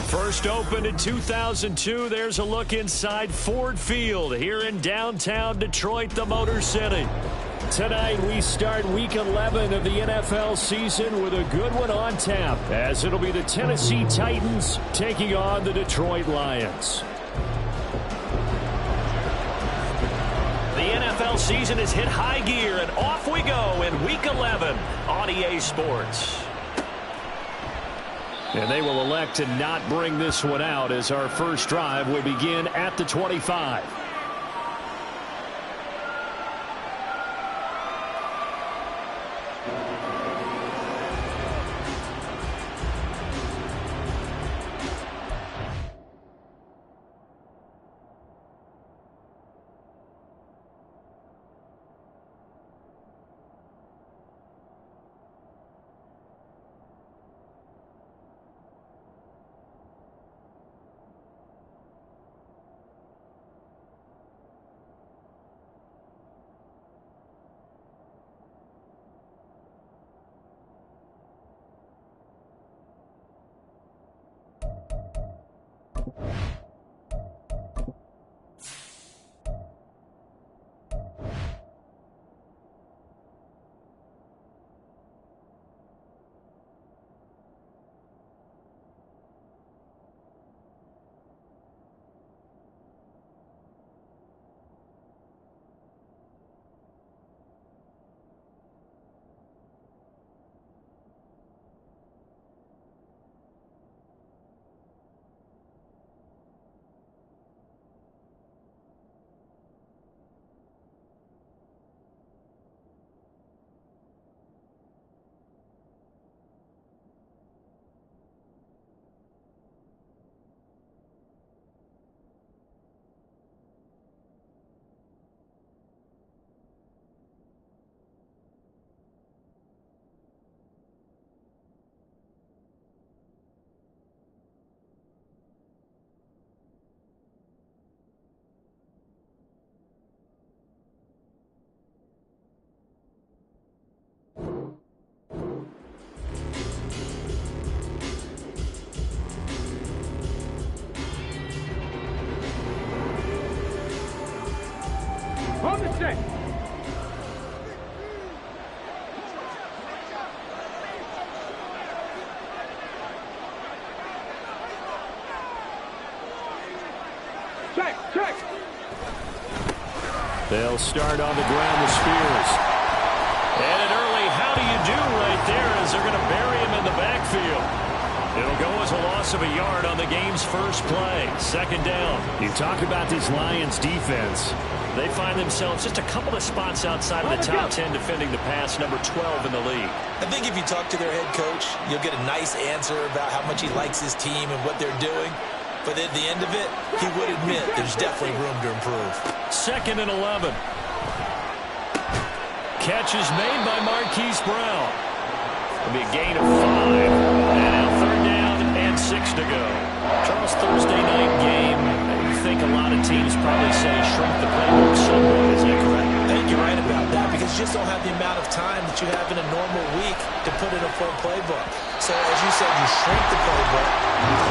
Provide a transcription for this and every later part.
First opened in 2002, there's a look inside Ford Field here in downtown Detroit, the Motor City. Tonight we start Week 11 of the NFL season with a good one on tap, as it'll be the Tennessee Titans taking on the Detroit Lions. The NFL season has hit high gear, and off we go in Week 11 on EA Sports. And they will elect to not bring this one out as our first drive will begin at the 25. They'll start on the ground with Spears. And an early how do you do right there as they're going to bury him in the backfield. It'll go as a loss of a yard on the game's first play. Second down. You talk about this Lions defense. They find themselves just a couple of spots outside of the top 10 defending the pass, number 12 in the league. I think if you talk to their head coach, you'll get a nice answer about how much he likes his team and what they're doing. But at the end of it, he would admit there's definitely room to improve. Second and 11. Catch is made by Marquise Brown. It'll be a gain of 5. And now third down and 6 to go. Charles, Thursday night game. I think a lot of teams probably say shrink the playbook somewhat. Is that correct? I think you're right about that because you just don't have the amount of time that you have in a normal week to put in a full playbook. So as you said, you shrink the playbook.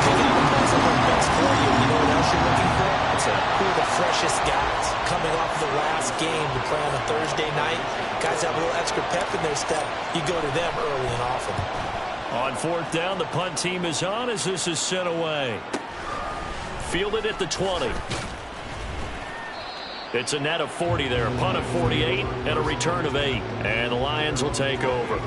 Picking out the plays that work best for you. You know what else you're looking for? It's who are the freshest guys coming off the last game to play on a Thursday night. Guys have a little extra pep in their step. You go to them early and often. On fourth down, the punt team is on as this is sent away. Fielded at the 20. It's a net of 40 there. Punt of 48 and a return of 8. And the Lions will take over.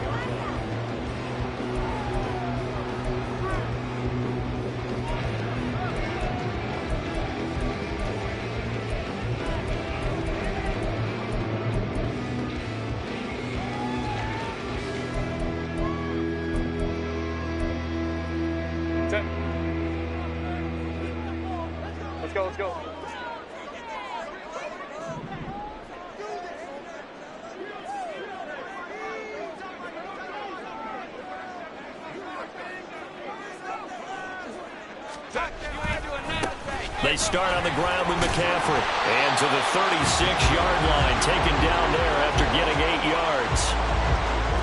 Let's go. They start on the ground with McCaffrey. And to the 36-yard line, taken down there after getting 8 yards.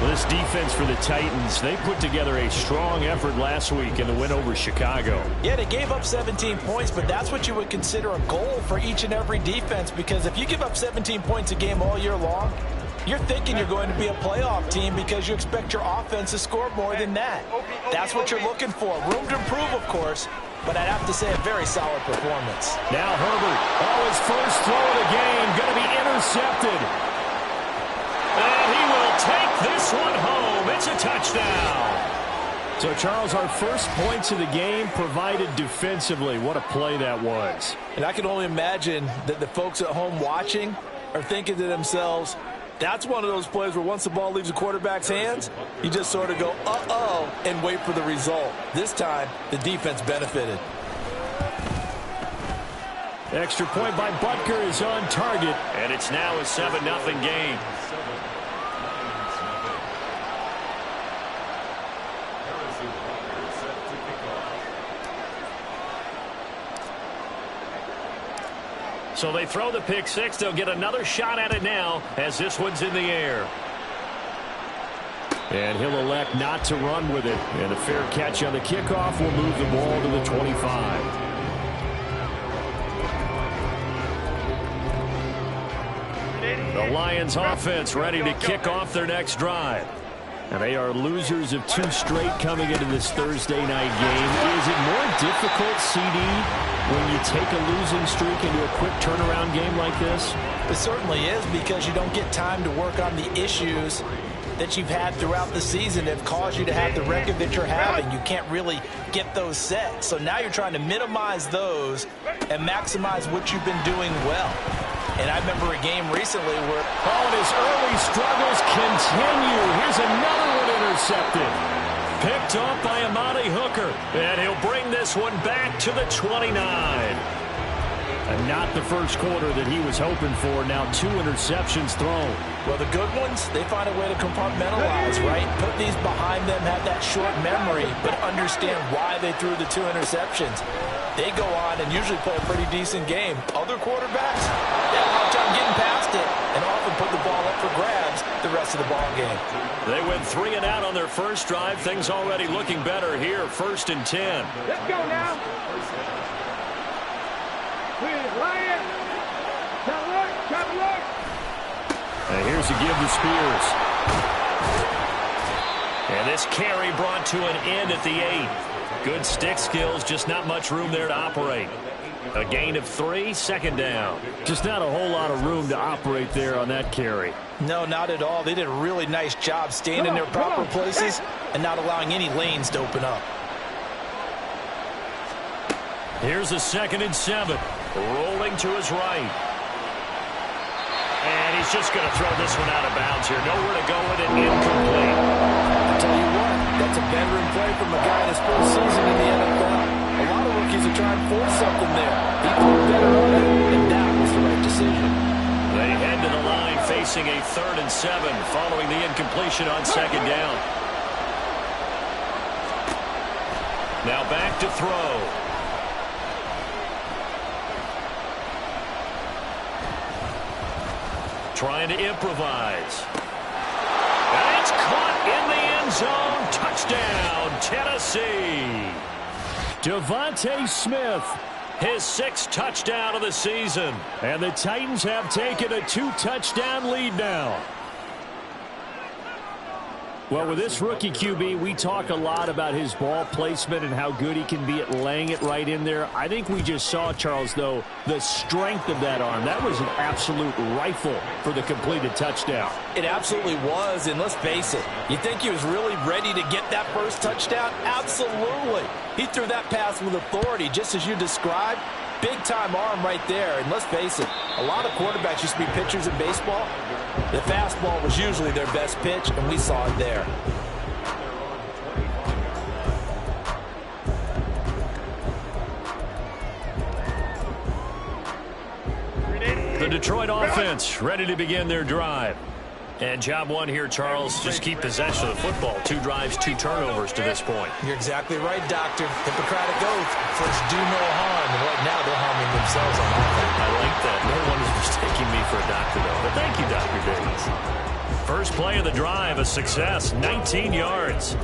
Well, this defense for the Titans, they put together a strong effort last week in the win over Chicago. Yeah, they gave up 17 points, but that's what you would consider a goal for each and every defense, because if you give up 17 points a game all year long, you're thinking you're going to be a playoff team because you expect your offense to score more than that. That's what you're looking for. Room to improve, of course, but I'd have to say a very solid performance. Now Herbert, his first throw of the game, going to be intercepted. And he will take this one home. It's a touchdown. So, Charles, our first points of the game provided defensively. What a play that was. And I can only imagine that the folks at home watching are thinking to themselves, that's one of those plays where once the ball leaves the quarterback's hands, you just sort of go, uh-oh, and wait for the result. This time, the defense benefited. Extra point by Butker is on target, and it's now a 7-0 game. So they throw the pick six. They'll get another shot at it now as this one's in the air. And he'll elect not to run with it. And a fair catch on the kickoff will move the ball to the 25. The Lions offense ready to kick off their next drive. And they are losers of 2 straight coming into this Thursday night game. Is it more difficult, CD, when you take a losing streak into a quick turnaround game like this? It certainly is, because you don't get time to work on the issues that you've had throughout the season that have caused you to have the record that you're having. You can't really get those set. So now you're trying to minimize those and maximize what you've been doing well. And I remember a game recently where... and his early struggles continue. Here's another one intercepted. Picked off by Amani Hooker. And he'll bring this one back to the 29. And not the first quarter that he was hoping for. Now 2 interceptions thrown. Well, the good ones, they find a way to compartmentalize, right? Put these behind them, have that short memory, but understand why they threw the 2 interceptions. They go on and usually play a pretty decent game. Other quarterbacks, they have a hard time getting past it and often put the ball up for grabs the rest of the ball game. They went 3 and out on their first drive. Things already looking better here. 1st and 10. Let's go now. Lions. Come look. And here's a give to Spears. And this carry brought to an end at the 8. Good stick skills, just not much room there to operate. A gain of 3, 2nd down. Just not a whole lot of room to operate there on that carry. No, not at all. They did a really nice job staying in their proper places and not allowing any lanes to open up. Here's a 2nd and 7. Rolling to his right. And he's just going to throw this one out of bounds here. Nowhere to go with it, incomplete. I'll tell you what, that's a veteran play from a guy in his first season in the NFL. A lot of rookies are trying to force something there. He played better on it, and that was the right decision. They head to the line facing a 3rd and 7 following the incompletion on 2nd down. Now back to throw. Trying to improvise. And it's caught in the end zone. Touchdown, Tennessee. Devontae Smith, his 6th touchdown of the season. And the Titans have taken a 2-touchdown lead now. Well, with this rookie QB, we talk a lot about his ball placement and how good he can be at laying it right in there. I think we just saw, Charles, though, the strength of that arm. That was an absolute rifle for the completed touchdown. It absolutely was, and let's face it, you think he was really ready to get that first touchdown? Absolutely. He threw that pass with authority, just as you described. Big-time arm right there, and let's face it, a lot of quarterbacks used to be pitchers in baseball. The fastball was usually their best pitch, and we saw it there. The Detroit offense ready to begin their drive. And job one here, Charles, just keep possession of the football. 2 drives, 2 turnovers to this point. You're exactly right, Doctor. Hippocratic oath. First, do no harm. And right now, they're harming themselves on offense. I like that. No one is mistaking me for a doctor, though. But thank you, Dr. Davis. First play of the drive, a success, 19 yards.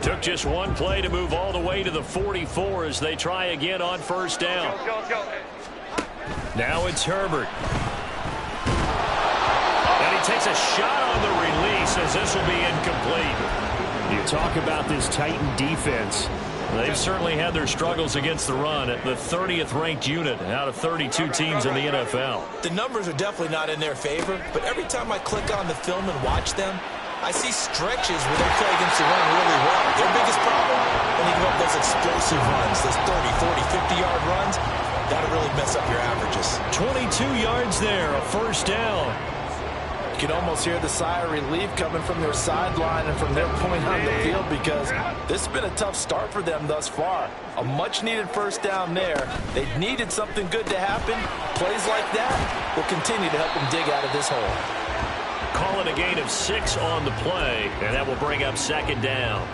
Took just one play to move all the way to the 44 as they try again on first down. Now it's Herbert. And he takes a shot on the release as this will be incomplete. You talk about this Titan defense. They've certainly had their struggles against the run at the 30th ranked unit out of 32 teams in the NFL. The numbers are definitely not in their favor, but every time I click on the film and watch them, I see stretches where they play against the run really well. Their biggest problem, when they give up those explosive runs, those 30, 40, 50-yard runs, that'll really mess up your averages. 22 yards there, a first down. You can almost hear the sigh of relief coming from their sideline and from their point on the field because this has been a tough start for them thus far. A much-needed first down there. They needed something good to happen. Plays like that will continue to help them dig out of this hole. Call it a gain of 6 on the play, and that will bring up second down.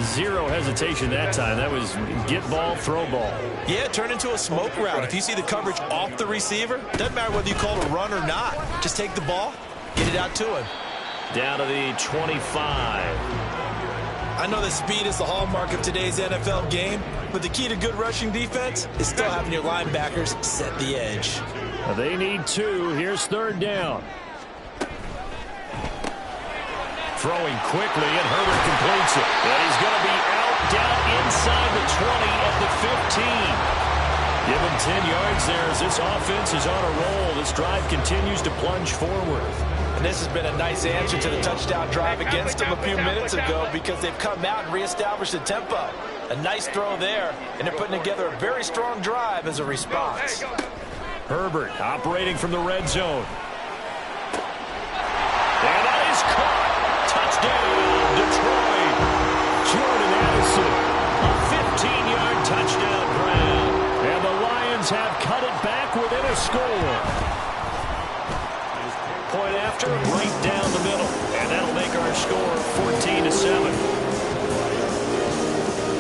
Zero hesitation that time. That was get ball, throw ball. Yeah, it turned into a smoke route. If you see the coverage off the receiver, doesn't matter whether you call it a run or not. Just take the ball, get it out to him. Down to the 25. I know that speed is the hallmark of today's NFL game, but the key to good rushing defense is still having your linebackers set the edge. They need 2. Here's third down. Throwing quickly, and Herbert completes it. And he's going to be out, down inside the 20 at the 15. Give him 10 yards there as this offense is on a roll. This drive continues to plunge forward. And this has been a nice answer to the touchdown drive against them a few minutes ago because they've come out and reestablished the tempo. A nice throw there, and they're putting together a very strong drive as a response. Herbert operating from the red zone. And that is caught. Touchdown, Detroit. Jordan Addison, a 15-yard touchdown grab. And the Lions have cut it back within a score. Point after, right down the middle. And that'll make our score 14-7.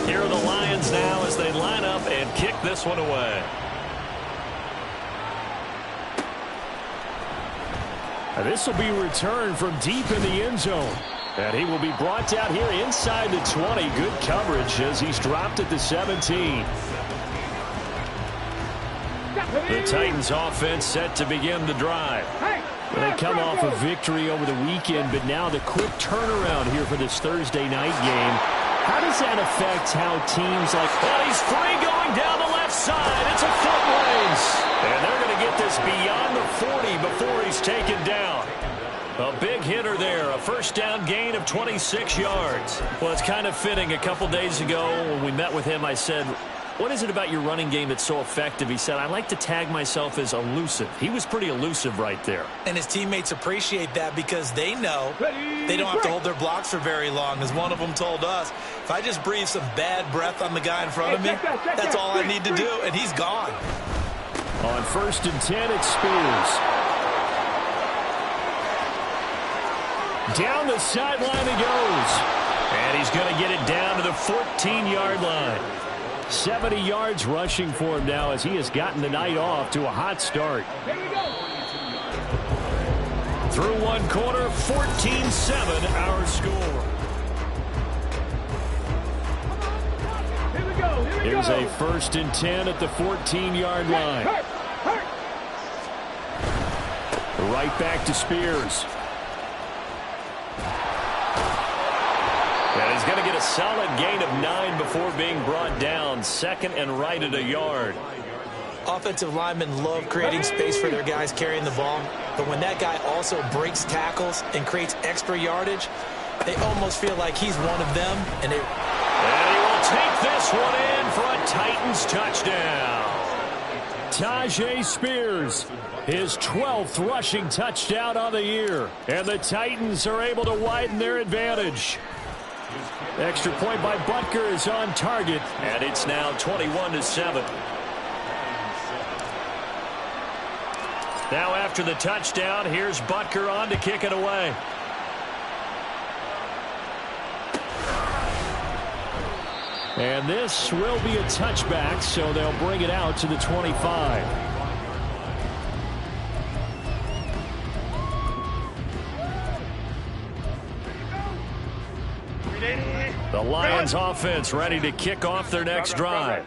Here are the Lions now as they line up and kick this one away. This will be returned from deep in the end zone. And he will be brought down here inside the 20. Good coverage as he's dropped at the 17. The Titans offense set to begin the drive. They come off a victory over the weekend, but now the quick turnaround here for this Thursday night game. How does that affect how teams like... Well, he's free going down the left side. It's a foot race. And they're going to get this beyond the 40 before he's taken down. A big hitter there, a first down gain of 26 yards. Well, it's kind of fitting. A couple days ago when we met with him, I said, what is it about your running game that's so effective? He said, I like to tag myself as elusive. He was pretty elusive right there. And his teammates appreciate that because they know they don't have to hold their blocks for very long. As one of them told us, if I just breathe some bad breath on the guy in front of me, that's all I need to do, and he's gone. On 1st and 10, it's Spears. Down the sideline he goes. And he's going to get it down to the 14-yard line. 70 yards rushing for him now as he has gotten the night off to a hot start. Through one quarter, 14-7 our score. Here's a 1st and 10 at the 14-yard line. Right back to Spears. And he's going to get a solid gain of 9 before being brought down. 2nd and right at a yard. Offensive linemen love creating space for their guys carrying the ball. But when that guy also breaks tackles and creates extra yardage, they almost feel like he's one of them. And he will take this one in for a Titans touchdown. Tyjae Spears, his 12th rushing touchdown on the year. And the Titans are able to widen their advantage. Extra point by Butker is on target, and it's now 21-7. Now after the touchdown, here's Butker on to kick it away. And this will be a touchback, so they'll bring it out to the 25. The Lions offense ready to kick off their next drive.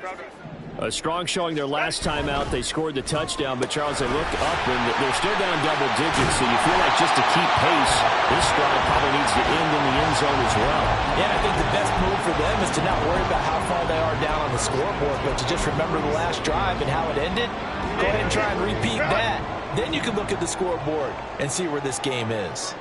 A strong showing their last time out. They scored the touchdown, but Charles, they look up and they're still down double digits, so you feel like just to keep pace, this drive probably needs to end in the end zone as well. Yeah, I think the best move for them is to not worry about how far they are down on the scoreboard, but to just remember the last drive and how it ended. Go ahead and try and repeat that. Then you can look at the scoreboard and see where this game is.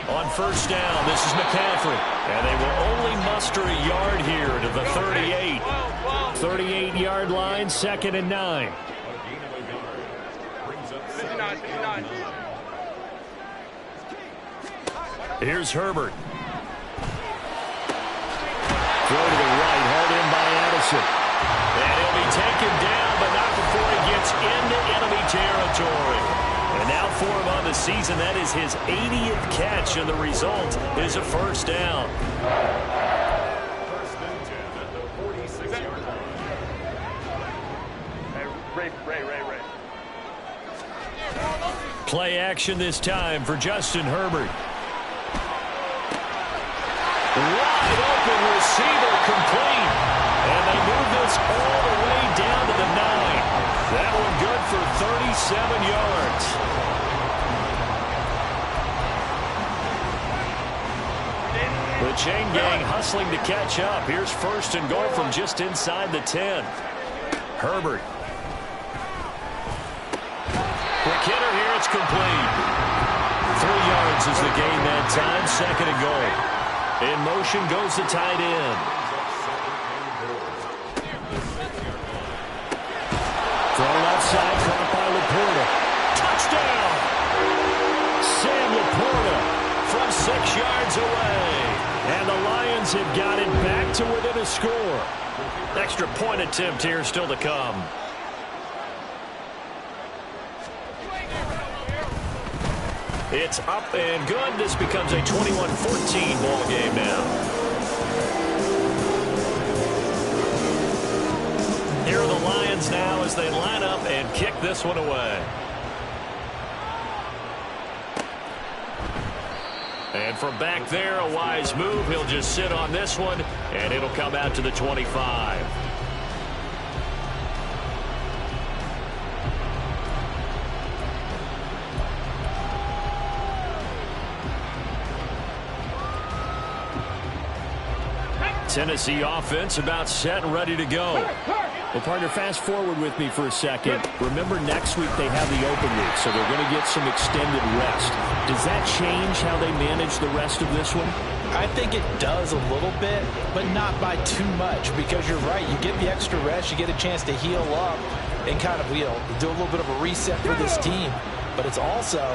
On first down, this is McCaffrey. And they will only muster a yard here to the 38. 38-yard line, 2nd and 9. Here's Herbert. Throw to the right, hauled in by Addison. And he'll be taken down, but not before he gets into enemy territory. And now for him on the season, that is his 80th catch, and the result is a first down. Ray. Play action this time for Justin Herbert. Wide open receiver complete. And they move this all the way down to the 9. That one good for 37 yards. The chain gang hustling to catch up. Here's first and goal from just inside the 10. Herbert. Quick hitter here, it's complete. 3 yards is the gain that time, 2nd and goal. In motion goes the tight end. Thrown outside, caught by Laporta. Touchdown! Sam Laporta from 6 yards away. And the Lions have got it back to within a score. Extra point attempt here still to come. It's up and good. This becomes a 21-14 ball game now. Here are the Lions now as they line up and kick this one away. And from back there, a wise move. He'll just sit on this one, and it'll come out to the 25. Tennessee offense about set and ready to go. Well, partner, fast forward with me for a second. Remember, next week they have the open week, so they're going to get some extended rest. Does that change how they manage the rest of this one? I think it does a little bit, but not by too much, because you're right. You get the extra rest, you get a chance to heal up and kind of, do a little bit of a reset for this team. But it's also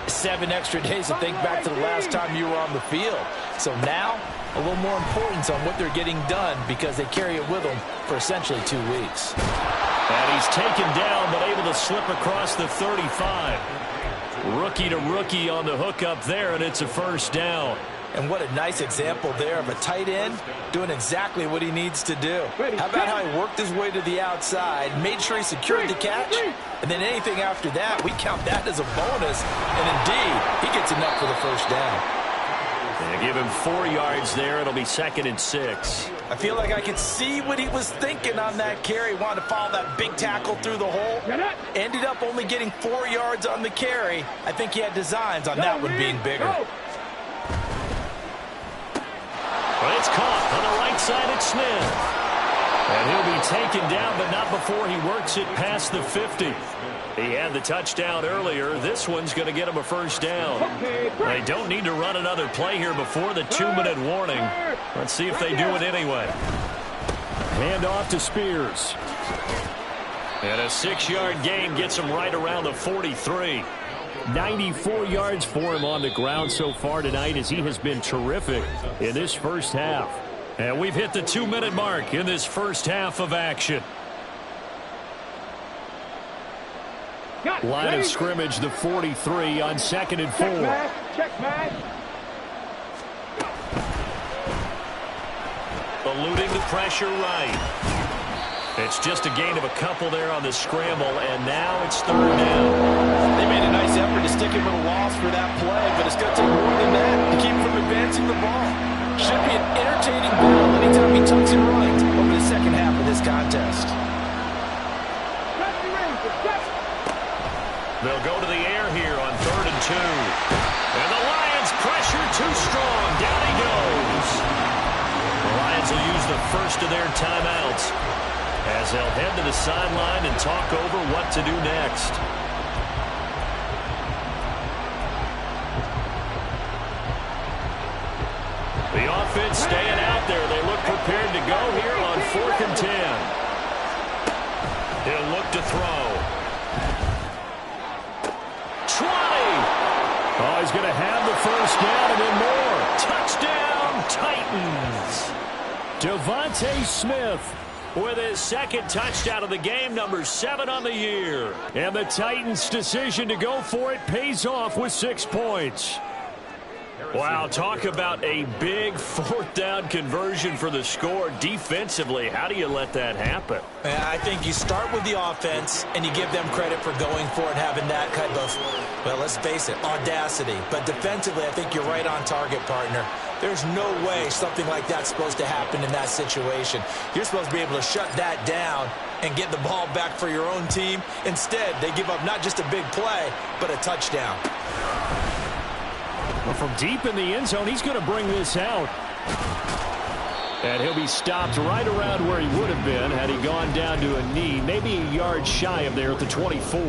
7 extra days to think back to the last time you were on the field. So now, a little more importance on what they're getting done because they carry it with them for essentially 2 weeks. And he's taken down, but able to slip across the 35. Rookie to rookie on the hook up there, and it's a first down. And what a nice example there of a tight end doing exactly what he needs to do. How about how he worked his way to the outside, made sure he secured the catch, and then anything after that, we count that as a bonus. And indeed, he gets enough for the first down. And give him 4 yards there. It'll be 2nd and 6. I feel like I could see what he was thinking on that carry. Wanted to follow that big tackle through the hole. Ended up only getting 4 yards on the carry. I think he had designs on that one being bigger. But it's caught on the right side at Smith. And he'll be taken down, but not before he works it past the 50. He had the touchdown earlier. This one's going to get him a first down. They don't need to run another play here before the 2-minute warning. Let's see if they do it anyway. Hand off to Spears. And a 6-yard gain gets him right around the 43. 94 yards for him on the ground so far tonight as he has been terrific in this first half. And we've hit the 2-minute mark in this first half of action. Line of scrimmage, the 43 on 2nd and 4. Check back. Eluding the pressure right. It's just a gain of a couple there on the scramble, and now it's third down. They made a nice effort to stick him with a loss for that play, but it's going to take more than that to keep him from advancing the ball. Should be an entertaining battle anytime he tucks and runs over the second half of this contest. They'll go to the air here on 3rd and 2. And the Lions pressure too strong. Down he goes. The Lions will use the first of their timeouts as they'll head to the sideline and talk over what to do next. The offense staying out there. They look prepared to go here on 4th and 10. He'll look to throw. 20. Oh, he's going to have the first down and then more. Touchdown, Titans. Devontae Smith with his second touchdown of the game, number 7 on the year. And the Titans' decision to go for it pays off with 6 points. Wow, talk about a big 4th down conversion for the score. Defensively, how do you let that happen? I think you start with the offense and you give them credit for going for it, having that kind of, well, let's face it, audacity. But defensively, I think you're right on target, partner. There's no way something like that's supposed to happen in that situation. You're supposed to be able to shut that down and get the ball back for your own team. Instead, they give up not just a big play, but a touchdown. Well, from deep in the end zone, he's going to bring this out. And he'll be stopped right around where he would have been had he gone down to a knee, maybe a yard shy of there at the 24.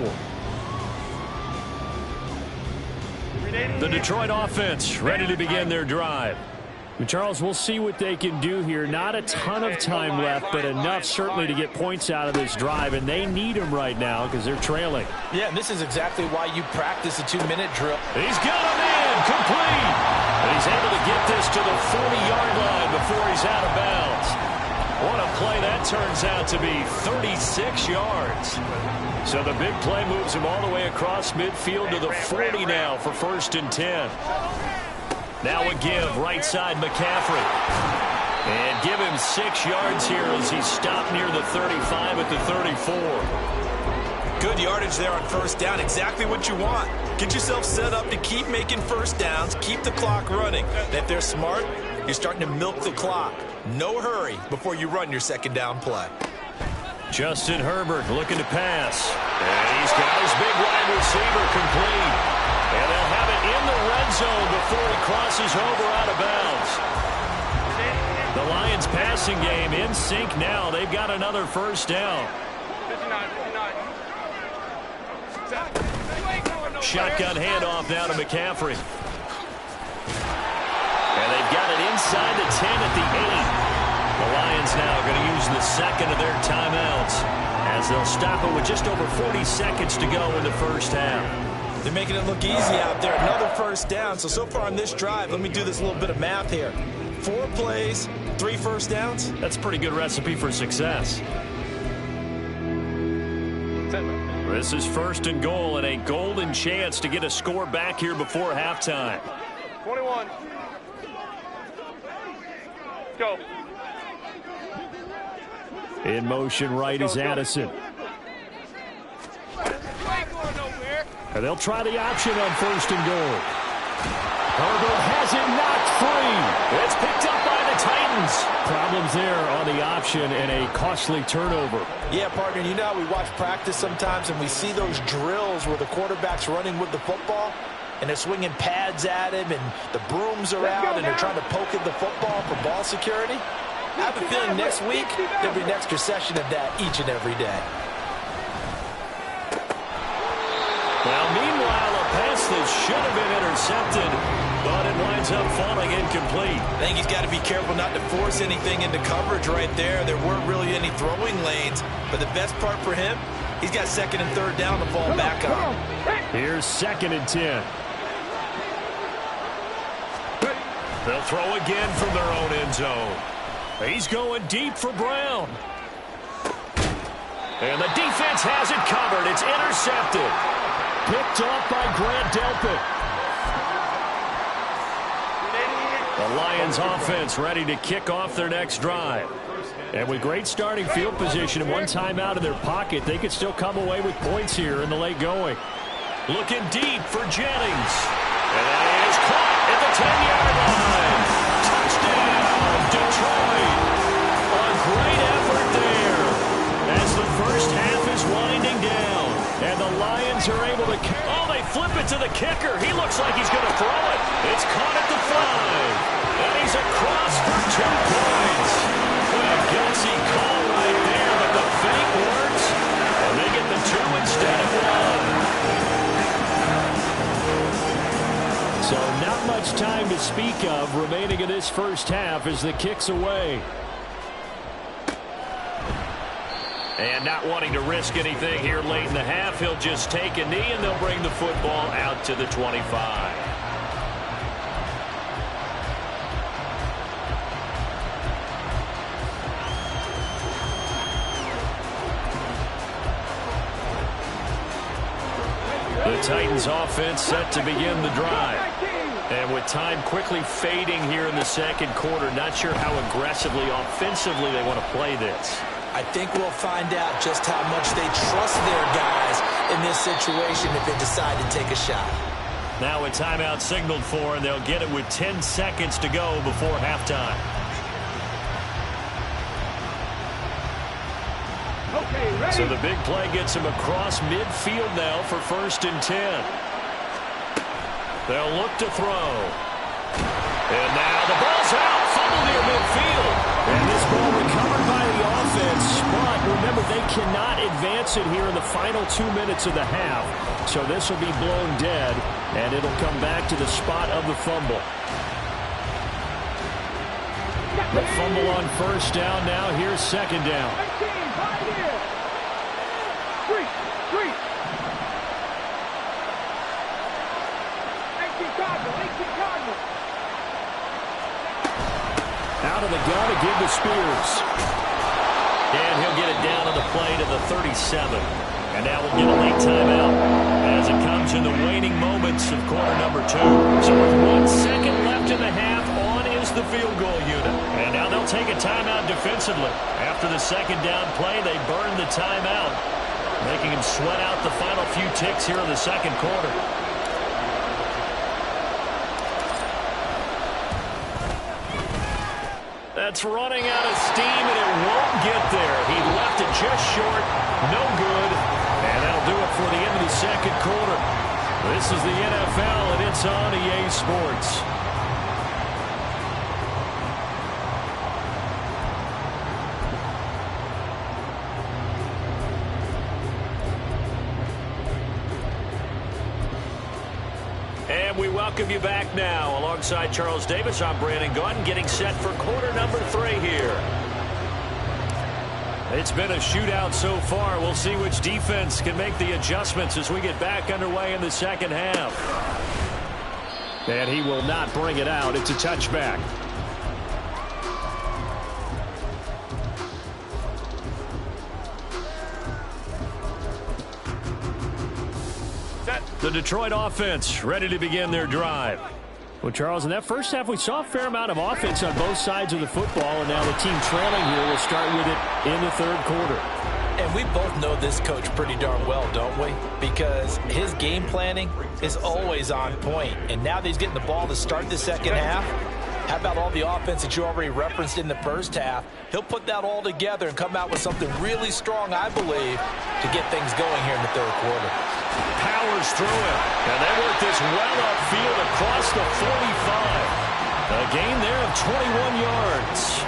The Detroit offense ready to begin their drive. Charles, we'll see what they can do here. Not a ton of time left, but enough certainly to get points out of this drive, and they need them right now because they're trailing. Yeah, and this is exactly why you practice a 2-minute drill. He's got him in, complete. And he's able to get this to the 40-yard line before he's out of bounds. What a play that turns out to be, 36 yards. So the big play moves him all the way across midfield to the 40 now for 1st and 10. Now a give, right side McCaffrey. And give him 6 yards here as he's stopped near the 35 at the 34. Good yardage there on 1st down, exactly what you want. Get yourself set up to keep making 1st downs, keep the clock running. And if they're smart, you're starting to milk the clock. No hurry before you run your 2nd down play. Justin Herbert looking to pass. And he's got his big wide receiver complete. And they'll have it in the red zone before he crosses over out of bounds. The Lions passing game in sync now. They've got another 1st down. Shotgun handoff now to McCaffrey. And they've got it inside the 10 at the 8. The Lions now going to use the 2nd of their timeouts as they'll stop it with just over 40 seconds to go in the 1st half. They're making it look easy out there. Another 1st down. So far on this drive, let me do this little bit of math here. 4 plays, 3 1st downs. That's a pretty good recipe for success. This is 1st and goal and a golden chance to get a score back here before halftime. 21. Go. In motion right is Addison. And they'll try the option on 1st and goal. Herbert has it knocked free. It's picked up by the Titans. Problems there on the option and a costly turnover. Yeah, partner, you know how we watch practice sometimes and we see those drills where the quarterback's running with the football and they're swinging pads at him and the brooms are out and they're trying to poke at the football for ball security. I have a feeling next week there'll be an extra session of that each and every day. Well, meanwhile, a pass that should have been intercepted, but it winds up falling incomplete. I think he's got to be careful not to force anything into coverage right there. There weren't really any throwing lanes, but the best part for him, he's got 2nd and 3rd down to fall back on. Here's 2nd and 10. They'll throw again from their own end zone. He's going deep for Brown. And the defense has it covered. It's intercepted. Picked off by Grant Delpit. The Lions offense ready to kick off their next drive. And with great starting field position and one timeout in their pocket, they could still come away with points here in the late going. Looking deep for Jennings. And that is caught at the 10-yard line. Touchdown, Detroit. A great effort there as the first half is winding down. And the Lions are able to... Oh, they flip it to the kicker. He looks like he's going to throw it. It's caught at the 5. And he's across for 2 points. A gutsy call right there, but the fake works. And they get the 2 instead of 1. So not much time to speak of remaining in this first half as the kick's away. And not wanting to risk anything here late in the half, he'll just take a knee and they'll bring the football out to the 25. The Titans offense set to begin the drive. And with time quickly fading here in the second quarter, not sure how aggressively, offensively they want to play this. I think we'll find out just how much they trust their guys in this situation if they decide to take a shot. Now a timeout signaled for, and they'll get it with 10 seconds to go before halftime. So the big play gets him across midfield now for 1st and 10. They'll look to throw. And now the ball's out. Fumble near midfield. And this ball recovered by the offense. But remember, they cannot advance it here in the final 2 minutes of the half. So this will be blown dead. And it'll come back to the spot of the fumble. The fumble on 1st down. Now here's 2nd down. Out of the gun to give to Spears. And he'll get it down on the play to the 37. And now we'll get a late timeout as it comes in the waning moments of quarter number 2. So with 1 second left in the half, on is the field goal unit. And now they'll take a timeout defensively. After the 2nd down play, they burn the timeout, making him sweat out the final few ticks here in the second quarter. That's running out of steam, and it won't get there. He left it just short. No good. And that'll do it for the end of the second quarter. This is the NFL, and it's on EA Sports. And we welcome you back now. Alongside Charles Davis, I'm Brandon Gunn, getting set for quarter number 3 here. It's been a shootout so far. We'll see which defense can make the adjustments as we get back underway in the second half. And he will not bring it out. It's a touchback. The Detroit offense ready to begin their drive. Well, Charles, in that first half, we saw a fair amount of offense on both sides of the football, and now the team trailing here will start with it in the third quarter. And we both know this coach pretty darn well, don't we? Because his game planning is always on point. And now that he's getting the ball to start the second half, how about all the offense that you already referenced in the first half? He'll put that all together and come out with something really strong, I believe, to get things going here in the third quarter. Powers through it, and they work this well upfield across the 45. A gain there of 21 yards.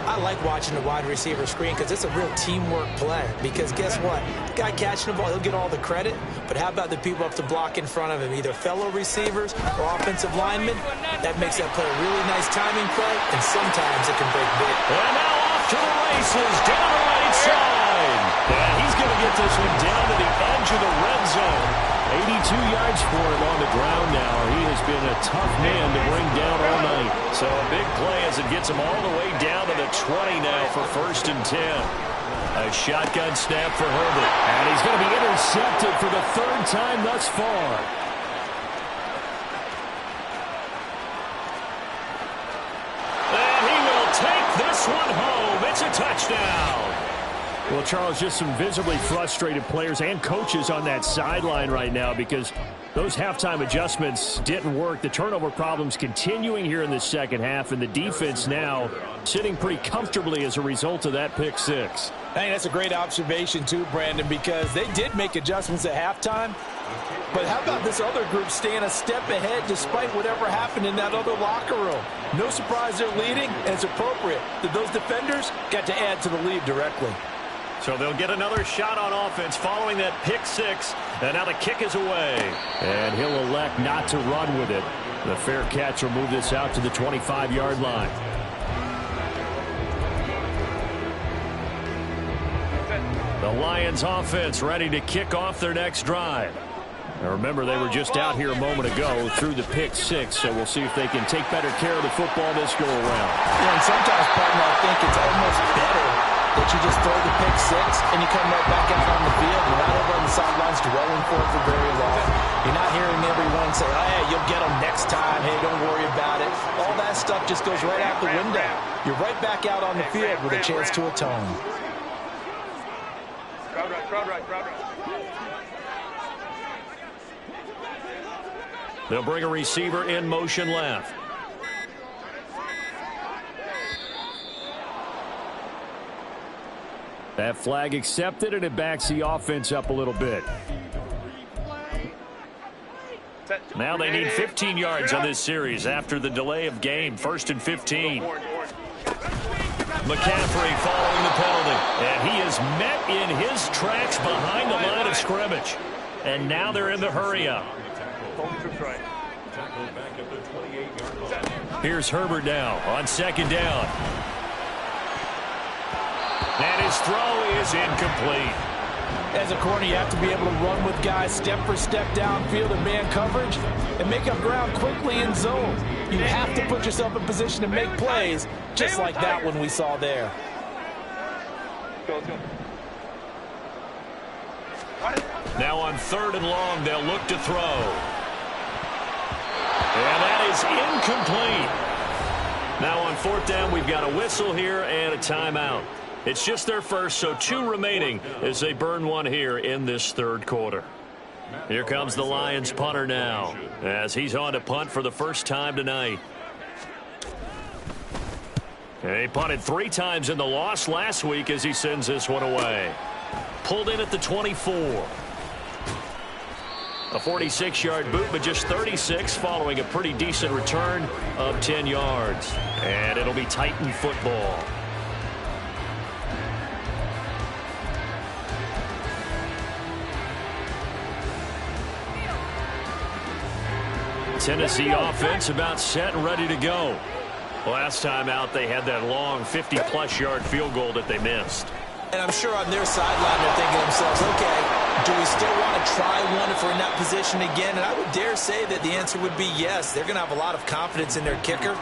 I like watching the wide receiver screen because it's a real teamwork play. Because guess what? The guy catching the ball, he'll get all the credit. But how about the people up to block in front of him, either fellow receivers or offensive linemen? That makes that play a really nice timing play, and sometimes it can break big. And now off to the races, down the right side. And he's going to get this one down to the edge of the red zone. 82 yards for him on the ground now. He has been a tough man to bring down all night. So a big play as it gets him all the way down to the 20 now for 1st and 10. A shotgun snap for Herbert. And he's going to be intercepted for the 3rd time thus far. And he will take this one home. touchdown. Well, Charles, just some visibly frustrated players and coaches on that sideline right now because those halftime adjustments didn't work. The turnover problems continuing here in the second half, and the defense now sitting pretty comfortably as a result of that pick six. Hey, that's a great observation too, Brandon, because they did make adjustments at halftime. But how about this other group staying a step ahead despite whatever happened in that other locker room? No surprise they're leading, and it's appropriate that those defenders got to add to the lead directly. So they'll get another shot on offense following that pick six. And now the kick is away. And he'll elect not to run with it. The fair catch will move this out to the 25-yard line. The Lions offense ready to kick off their next drive. Now remember, they were just out here a moment ago through the pick six, so we'll see if they can take better care of the football this go around. Yeah, and sometimes, partner, I think it's almost better that you just throw the pick six and you come right back out on the field. You're not over on the sidelines dwelling for it for very long. You're not hearing everyone say, oh, hey, you'll get them next time. Hey, don't worry about it. All that stuff just goes right out the window. You're right back out on the field with a chance to atone. Crowd right, crowd right, crowd right. They'll bring a receiver in motion left. That flag accepted, and it backs the offense up a little bit. Now they need 15 yards on this series after the delay of game. 1st and 15. McCaffrey following the penalty. And he is met in his tracks behind the line of scrimmage. And now they're in the hurry-up. Here's Herbert now on 2nd down. And his throw is incomplete. As a corner, you have to be able to run with guys step for step downfield in man coverage and make up ground quickly in zone. You have to put yourself in position to make plays, just like that one we saw there. Now on 3rd and long, they'll look to throw. And that is incomplete. Now on 4th down, we've got a whistle here and a timeout. It's just their first, so 2 remaining as they burn one here in this 3rd quarter. Here comes the Lions punter now as he's on to punt for the first time tonight. And he punted 3 times in the loss last week as he sends this one away. Pulled in at the 24. A 46-yard boot, but just 36 following a pretty decent return of 10 yards. And it'll be Titan football. Tennessee offense about set and ready to go. Last time out, they had that long 50-plus yard field goal that they missed. And I'm sure on their sideline they're thinking to themselves, okay, do we still want to try one if we're in that position again? And I would dare say that the answer would be yes. They're going to have a lot of confidence in their kicker.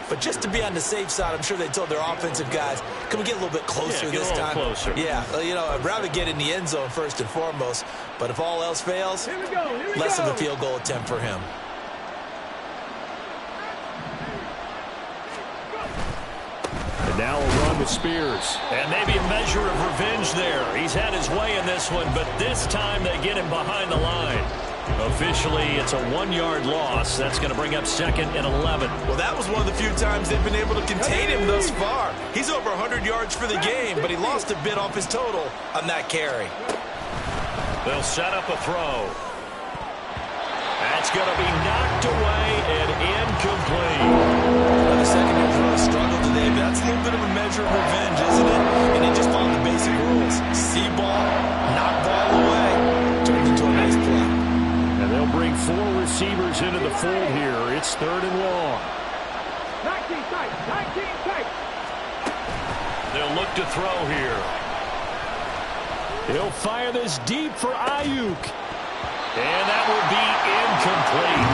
But just to be on the safe side, I'm sure they told their offensive guys, can we get a little bit closer this time? Closer. Yeah, you know, I'd rather get in the end zone first and foremost. But if all else fails, less of a field goal attempt for him. And now a run with Spears. And maybe a measure of revenge there. He's had his way in this one, but this time they get him behind the line. Officially, it's a 1-yard loss. That's going to bring up 2nd and 11. Well, that was one of the few times they've been able to contain him thus far. He's over 100 yards for the game, but he lost a bit off his total on that carry. They'll set up a throw. That's going to be knocked away and incomplete. The secondary throw struggled today, but that's a little bit of a measure of revenge, isn't it? And he just followed the basic rules. See ball, knock ball away. Turned into a nice play. And they'll bring 4 receivers into the fold here. It's 3rd and long. 19 tight, 19 tight. They'll look to throw here. He'll fire this deep for Ayuk. And that will be incomplete.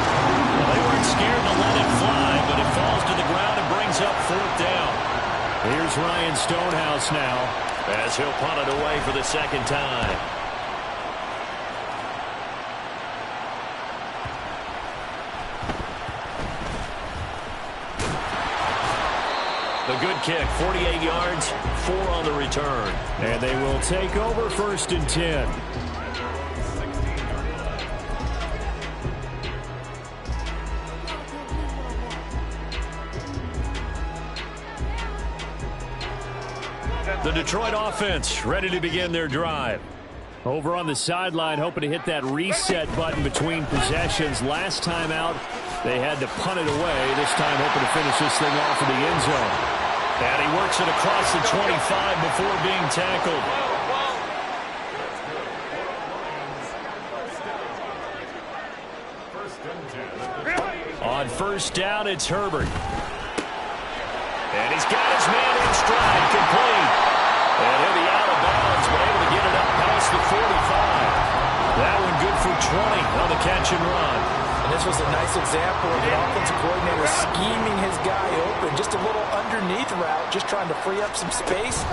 Well, they weren't scared to let it fly, but it falls to the ground and brings up 4th down. Here's Ryan Stonehouse now as he'll punt it away for the 2nd time. The good kick, 48 yards, 4 on the return. And they will take over 1st and 10. The Detroit offense ready to begin their drive. Over on the sideline, hoping to hit that reset button between possessions. Last time out, they had to punt it away. This time, hoping to finish this thing off in the end zone. And he works it across the 25 before being tackled. On 1st down, it's Herbert. And he's got his man in stride, complete. And he'll be out of bounds, but able to get it up past the 45. That one good for 20 on the catch and run. And this was a nice example of the offensive coordinator scheming his guy open. Just a little underneath route, just trying to free up some space,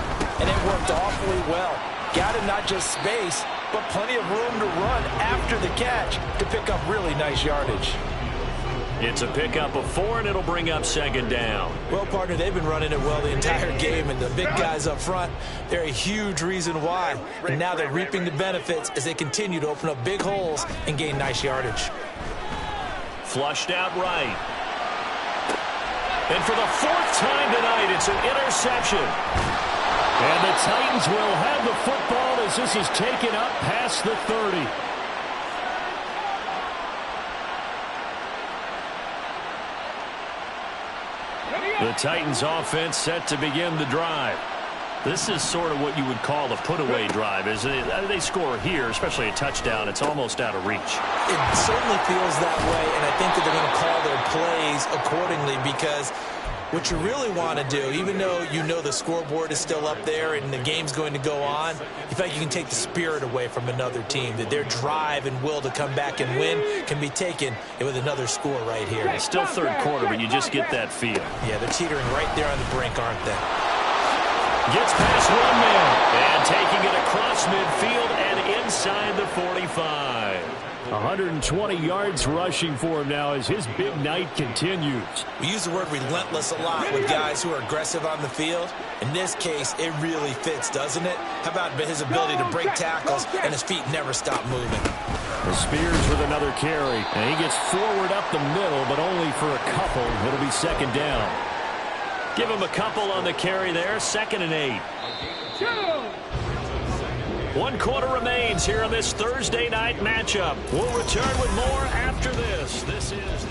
and it worked awfully well. Got him not just space, but plenty of room to run after the catch to pick up really nice yardage. It's a pickup of 4, and it'll bring up 2nd down. Well, partner, they've been running it well the entire game, and the big guys up front, they're a huge reason why. And now they're reaping the benefits as they continue to open up big holes and gain nice yardage. Flushed out right. And for the 4th time tonight, it's an interception. And the Titans will have the football as this is taken up past the 30. The Titans offense set to begin the drive. This is sort of what you would call a put-away drive. As they score here, especially a touchdown, it's almost out of reach. It certainly feels that way, and I think that they're going to call their plays accordingly, because what you really want to do, even though you know the scoreboard is still up there and the game's going to go on, you feel like you can take the spirit away from another team, that their drive and will to come back and win can be taken with another score right here. It's still 3rd quarter, but you just get that feel. Yeah, they're teetering right there on the brink, aren't they? Gets past one man and taking it across midfield and inside the 45. 120 yards rushing for him now as his big night continues. We use the word relentless a lot with guys who are aggressive on the field. In this case, it really fits, doesn't it? How about his ability to break tackles and his feet never stop moving? The Spears with another carry, and he gets forward up the middle, but only for a couple. It'll be 2nd down. Give him a couple on the carry there, 2nd and 8. 1 quarter remains here on this Thursday night matchup. We'll return with more after this. This is...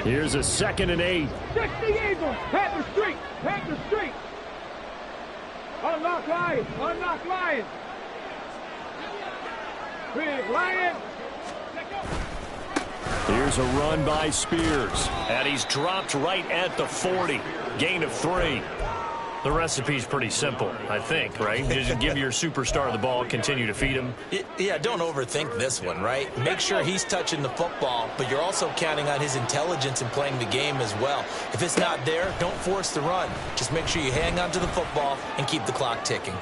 Here's a 2nd and 8. 60 Eagles, Panther Street, Panther Street. Unlock Lions, unlock Lions. Big Lion. Here's a run by Spears. And he's dropped right at the 40. Gain of 3. The recipe's pretty simple, I think, right? Just give your superstar the ball, continue to feed him. Yeah, don't overthink this one, right? Make sure he's touching the football, but you're also counting on his intelligence in playing the game as well. If it's not there, don't force the run. Just make sure you hang on to the football and keep the clock ticking.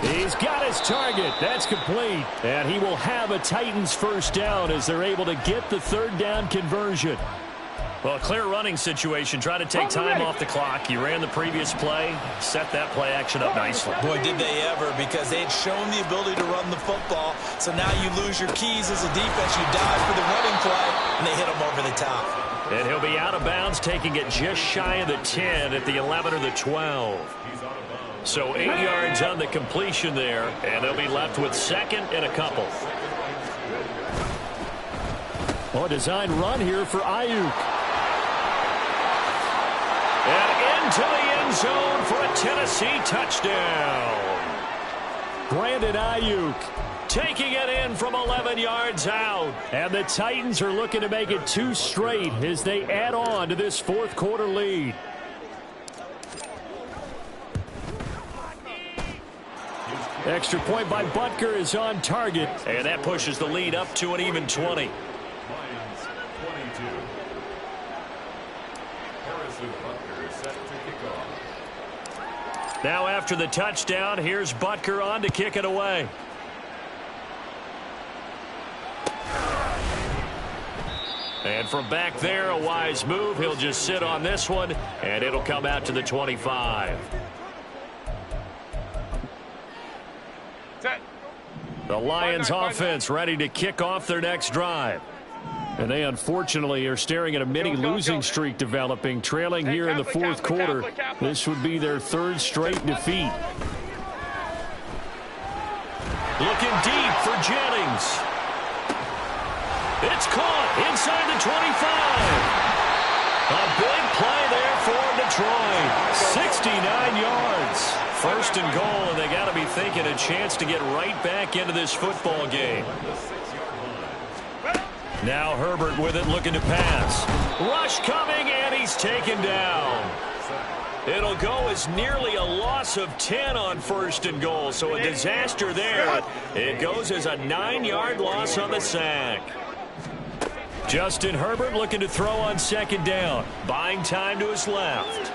He's got his target. That's complete. And he will have a Titans 1st down as they're able to get the 3rd down conversion. Well, clear running situation. Try to take time off the clock. You ran the previous play, set that play action up nicely. Boy, did they ever, because they had shown the ability to run the football. So now you lose your keys as a defense. You dive for the running play, and they hit them over the top. And he'll be out of bounds, taking it just shy of the 10 at the 11 or the 12. So 8 yards on the completion there, and they'll be left with 2nd and a couple. A design run here for Ayuk. And into the end zone for a Tennessee touchdown. Brandon Ayuk taking it in from 11 yards out. And the Titans are looking to make it 2 straight as they add on to this 4th quarter lead. Extra point by Butker is on target. And that pushes the lead up to an even 20. Now after the touchdown, here's Butker on to kick it away. And from back there, a wise move. He'll just sit on this one, and it'll come out to the 25. The Lions offense ready to kick off their next drive. And they unfortunately are staring at a mini losing streak developing, trailing here in the fourth quarter. This would be their third straight defeat. Looking deep for Jennings. It's caught inside the 25. A big play there for Detroit. 69 yards. First and goal, and they got to be thinking a chance to get right back into this football game. Now Herbert with it, looking to pass. Rush coming, and he's taken down. It'll go as nearly a loss of 10 on first and goal, so a disaster there. It goes as a 9-yard loss on the sack. Justin Herbert looking to throw on second down. Buying time to his left.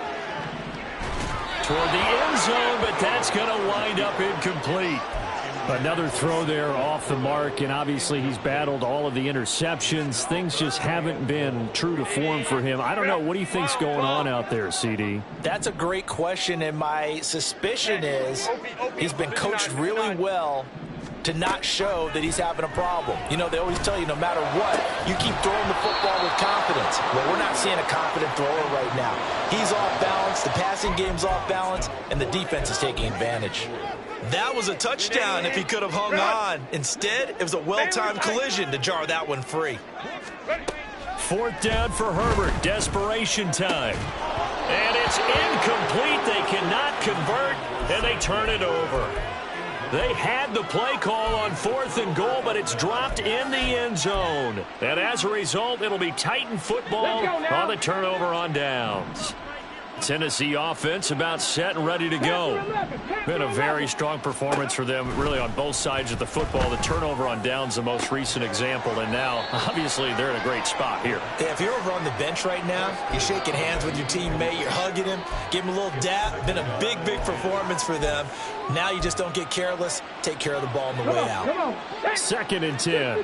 Toward the end zone, but that's going to wind up incomplete. Another throw there off the mark, and obviously he's battled all of the interceptions. Things just haven't been true to form for him. I don't know. What do you think's going on out there, CD? That's a great question, and my suspicion is he's been coached really well to not show that he's having a problem. You know, they always tell you no matter what, you keep throwing the football with confidence. Well, we're not seeing a confident thrower right now. He's off balance, the passing game's off balance, and the defense is taking advantage. That was a touchdown if he could have hung on. Instead, it was a well-timed collision to jar that one free. Fourth down for Herbert. Desperation time. And it's incomplete. They cannot convert, and they turn it over. They had the play call on fourth and goal, but it's dropped in the end zone. And as a result, it'll be Titan football on the turnover on downs. Tennessee offense about set and ready to go. Been a very strong performance for them, really, on both sides of the football. The turnover on downs, the most recent example, and now, obviously, they're in a great spot here. Yeah, if you're over on the bench right now, you're shaking hands with your teammate, you're hugging him, give him a little dap. Been a big, big performance for them. Now you just don't get careless. Take care of the ball on the way out. Second and 10.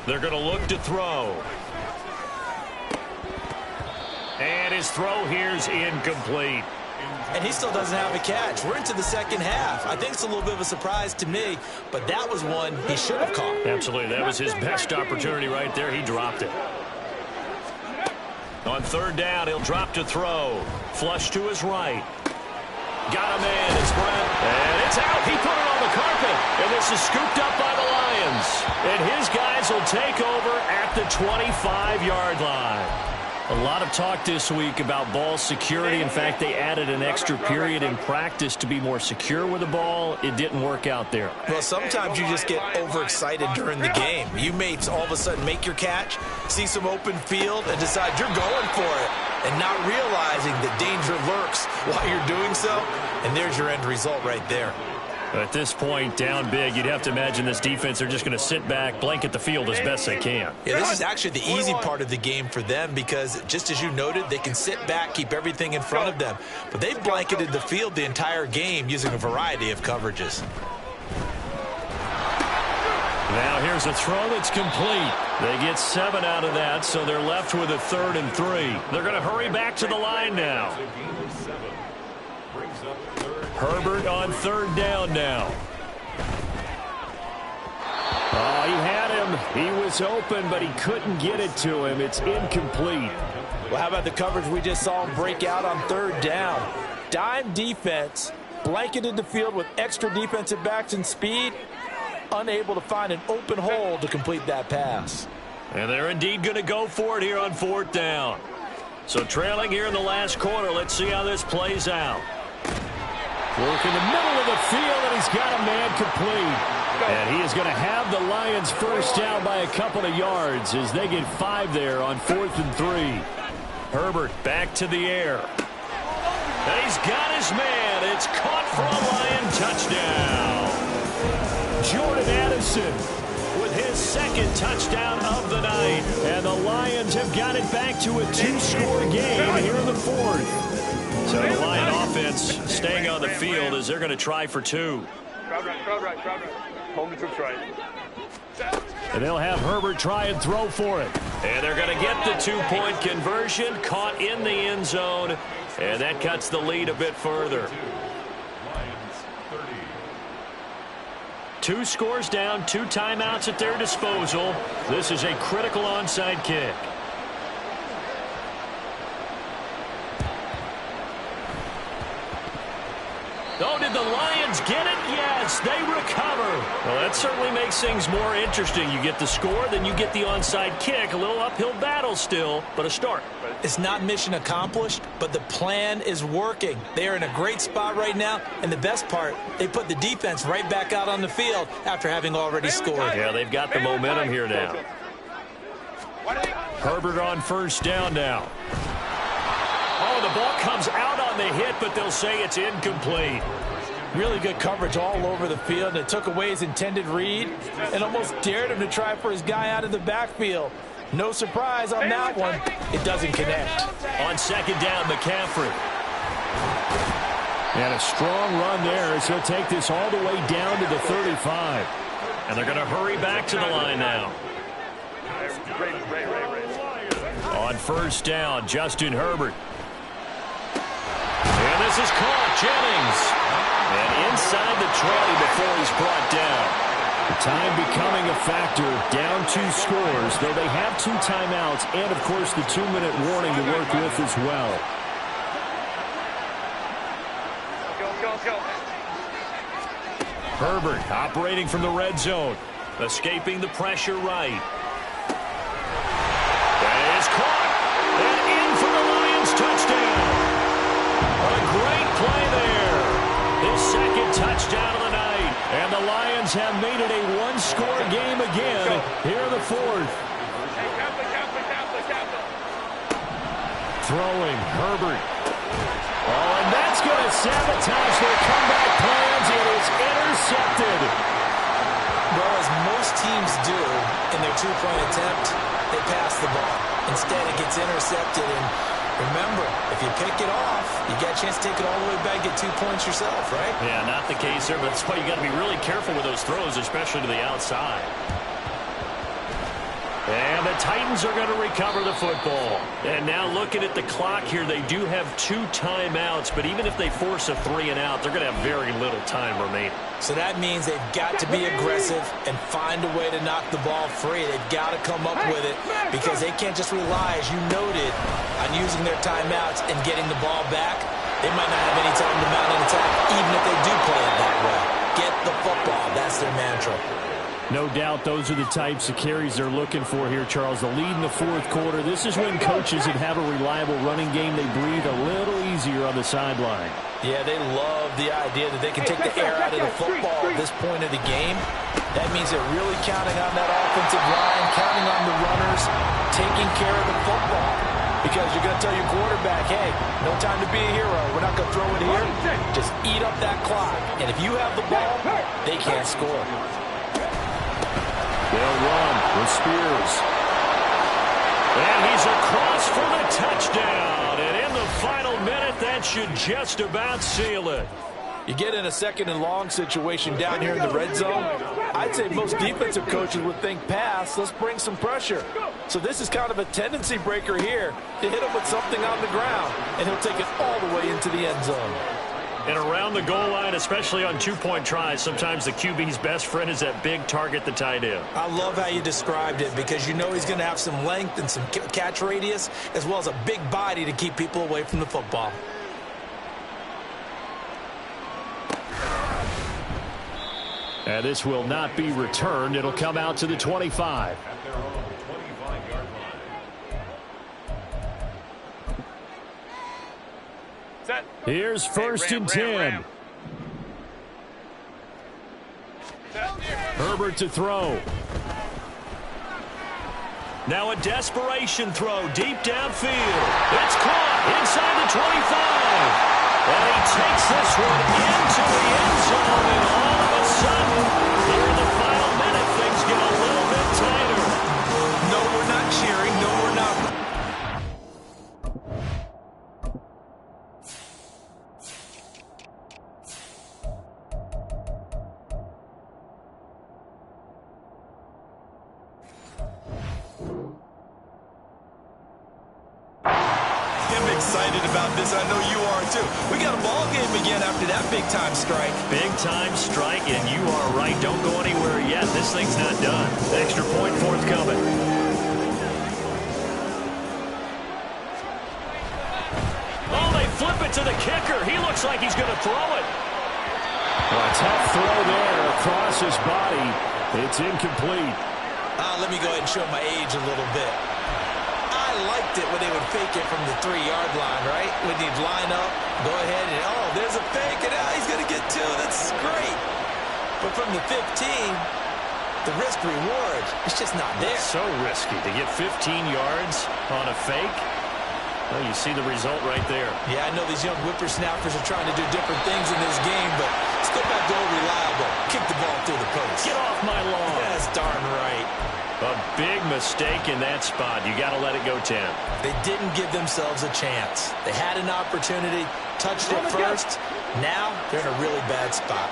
They're going to look to throw. And his throw here's incomplete. And he still doesn't have a catch. We're into the second half. I think it's a little bit of a surprise to me, but that was one he should have caught. Absolutely. That was his best opportunity right there. He dropped it. On third down, he'll drop to throw. Flush to his right. Got a man. It's Brent. And it's out. He put it on the carpet. And this is scooped up by the Lions. And his guys will take over at the 25-yard line. A lot of talk this week about ball security. In fact, they added an extra period in practice to be more secure with the ball. It didn't work out there. Well, sometimes you just get overexcited during the game. You may all of a sudden make your catch, see some open field, and decide you're going for it, and not realizing that danger lurks while you're doing so. And there's your end result right there. At this point, down big, you'd have to imagine this defense are just going to sit back, blanket the field as best they can. Yeah, this is actually the easy part of the game for them because, just as you noted, they can sit back, keep everything in front of them. But they've blanketed the field the entire game using a variety of coverages. Now here's a throw that's complete. They get 7 out of that, so they're left with a 3rd and 3. They're going to hurry back to the line now. Herbert on third down now. Oh, he had him. He was open, but he couldn't get it to him. It's incomplete. Well, how about the coverage we just saw him break out on third down? Dime defense, blanketed the field with extra defensive backs and speed, unable to find an open hole to complete that pass. And they're indeed going to go for it here on fourth down. So trailing here in the last quarter, let's see how this plays out. Work in the middle of the field, and he's got a man complete. And he is going to have the Lions first down by a couple of yards as they get 5 there on 4th and 3. Herbert back to the air. And he's got his man. It's caught for a Lion touchdown. Jordan Addison with his 2nd touchdown of the night. And the Lions have got it back to a 2-score game here in the 4th. So the Lion offense staying on the field as they're going to try for 2. Home the troops right. And they'll have Herbert try and throw for it. And they're going to get the 2-point conversion, caught in the end zone, and that cuts the lead a bit further. 2 scores down, 2 timeouts at their disposal. This is a critical onside kick. Oh, did the Lions get it? Yes, they recover. Well, that certainly makes things more interesting. You get the score, then you get the onside kick. A little uphill battle still, but a start. It's not mission accomplished, but the plan is working. They are in a great spot right now, and the best part, they put the defense right back out on the field after having already scored. Yeah, they've got the momentum here now. Herbert on first down now. Oh, the ball comes out on the hit, but they'll say it's incomplete. Really good coverage all over the field, and it took away his intended read and almost dared him to try for his guy out of the backfield. No surprise on that one. It doesn't connect. On second down, McCaffrey. And a strong run there as he'll take this all the way down to the 35. And they're going to hurry back to the line now. On first down, Justin Herbert. And this is caught, Jennings. And inside the 20 before he's brought down. The time becoming a factor, down 2 scores, though they have 2 timeouts and, of course, the 2-minute warning to work with as well. Herbert operating from the red zone, escaping the pressure right. That is caught. And in for the Lions touchdown. A great play there. His second touchdown of the night. And the Lions have made it a 1-score game again here in the 4th. Throwing, Herbert. Oh, and that's going to sabotage their comeback plans. It is intercepted. Well, as most teams do in their 2-point attempt, they pass the ball. Instead, it gets intercepted. And remember, if you pick it off, you got a chance to take it all the way back, get 2 points yourself, right? Yeah, not the case there, but that's why you got to be really careful with those throws, especially to the outside. And the Titans are going to recover the football. And now looking at the clock here, they do have 2 timeouts, but even if they force a 3-and-out, they're going to have very little time remaining. So that means they've got to be aggressive and find a way to knock the ball free. They've got to come up with it because they can't just rely, as you noted, on using their timeouts and getting the ball back. They might not have any time to mount an attack, even if they do play it that way. Get the football. That's their mantra. No doubt those are the types of carries they're looking for here, Charles. The lead in the 4th quarter. This is when coaches that have a reliable running game, they breathe a little easier on the sideline. Yeah, they love the idea that they can take the air out of the football at this point of the game. That means they're really counting on that offensive line, counting on the runners, taking care of the football. Because you're going to tell your quarterback, hey, no time to be a hero. We're not going to throw it here. Just eat up that clock. And if you have the ball, they can't score. They'll run with Spears. And he's across for the touchdown. And in the final minute, that should just about seal it. You get in a 2nd and long situation down here in the red zone. I'd say most defensive coaches would think pass. Let's bring some pressure. So this is kind of a tendency breaker here to hit him with something on the ground. And he'll take it all the way into the end zone. And around the goal line, especially on 2-point tries, sometimes the QB's best friend is that big target, the tight end. I love how you described it because you know he's going to have some length and some catch radius as well as a big body to keep people away from the football. And this will not be returned. It'll come out to the 25. Here's 1st and 10. Herbert to throw. Now a desperation throw deep downfield. It's caught inside the 25. And he takes this one into the end zone. And all of a sudden, here in the final minute, things get a little bit tighter. No, we're not cheering. No, we're not. excited about this. I know you are, too. We got a ball game again after that big-time strike. Big-time strike, and you are right. Don't go anywhere yet. This thing's not done. Extra point forthcoming. Oh, they flip it to the kicker. He looks like he's going to throw it. Well, a tough throw there across his body. It's incomplete. Let me go ahead and show my age a little bit. I liked it when they would fake it from the 3-yard line, right? When you'd line up, go ahead and, oh, there's a fake, and he's going to get 2. That's great. But from the 15, the risk-reward, it's just not there. It's so risky to get 15 yards on a fake. Well, you see the result right there. Yeah, I know these young whippersnappers are trying to do different things in this game, but let's go back to old reliable. Kick the ball through the post. Get off my lawn. That's darn right. A big mistake in that spot. You got to let it go 10. They didn't give themselves a chance. They had an opportunity, touched it first. Now they're in a really bad spot.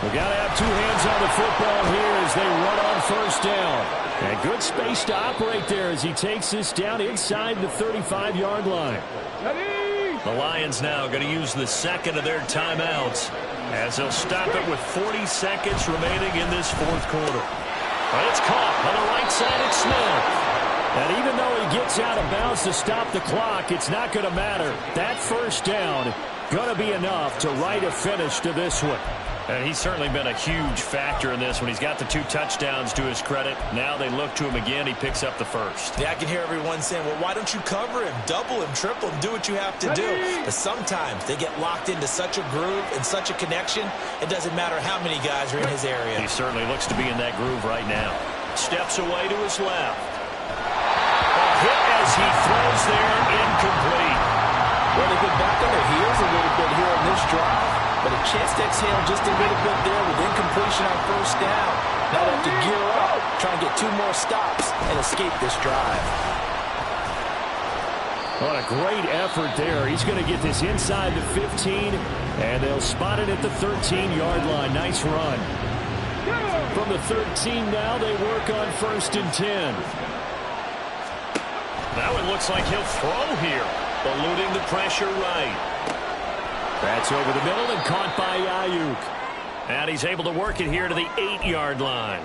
We got to have 2 hands on the football here as they run on first down. And good space to operate there as he takes this down inside the 35-yard line. The Lions now going to use the second of their timeouts as they'll stop it with 40 seconds remaining in this fourth quarter. But it's caught on the right side. It's Smith. And even though he gets out of bounds to stop the clock, it's not going to matter. That first down going to be enough to write a finish to this one. And he's certainly been a huge factor in this when he's got the 2 touchdowns to his credit. Now they look to him again. He picks up the first. Yeah, I can hear everyone saying, well, why don't you cover him, double him, triple him, do what you have to do. But sometimes they get locked into such a groove and such a connection, it doesn't matter how many guys are in his area. He certainly looks to be in that groove right now. Steps away to his left. A hit as he throws there, incomplete. Well, they've been back on their heels a little bit here on this drive. But a chance to exhale just a little bit there with incompletion on first down. Now they have to gear up, try and get 2 more stops, and escape this drive. What a great effort there. He's going to get this inside the 15, and they'll spot it at the 13-yard line. Nice run. From the 13 now, they work on first and 10. Now it looks like he'll throw here, eluding the pressure right. That's over the middle and caught by Ayuk. And he's able to work it here to the 8-yard line.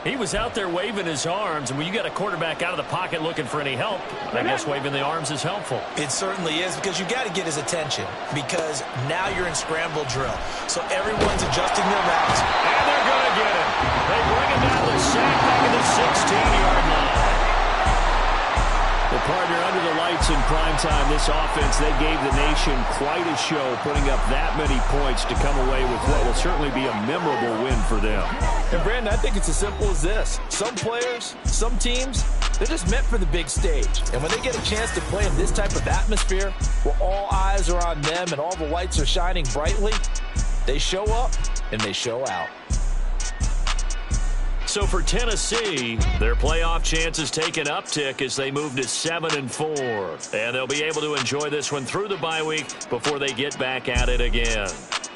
He was out there waving his arms, and when you got a quarterback out of the pocket looking for any help, I guess waving the arms is helpful. It certainly is, because you got to get his attention, because now you're in scramble drill. So everyone's adjusting their routes. And they're going to get him. They bring him down the sack back at the 16-yard line. Well, partner, under the lights in prime time, this offense, they gave the nation quite a show, putting up that many points to come away with what will certainly be a memorable win for them. And, Brandon, I think it's as simple as this. Some players, some teams, they're just meant for the big stage. And when they get a chance to play in this type of atmosphere, where all eyes are on them and all the lights are shining brightly, they show up and they show out. So for Tennessee, their playoff chances take an uptick as they move to 7-4. And they'll be able to enjoy this one through the bye week before they get back at it again.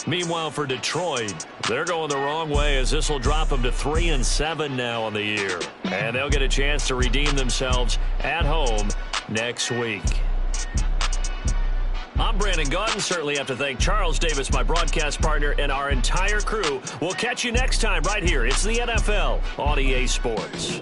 Meanwhile, for Detroit, they're going the wrong way as this will drop them to 3-7 now on the year. And they'll get a chance to redeem themselves at home next week. I'm Brandon Gaudin. Certainly have to thank Charles Davis, my broadcast partner, and our entire crew. We'll catch you next time right here. It's the NFL on EA Sports.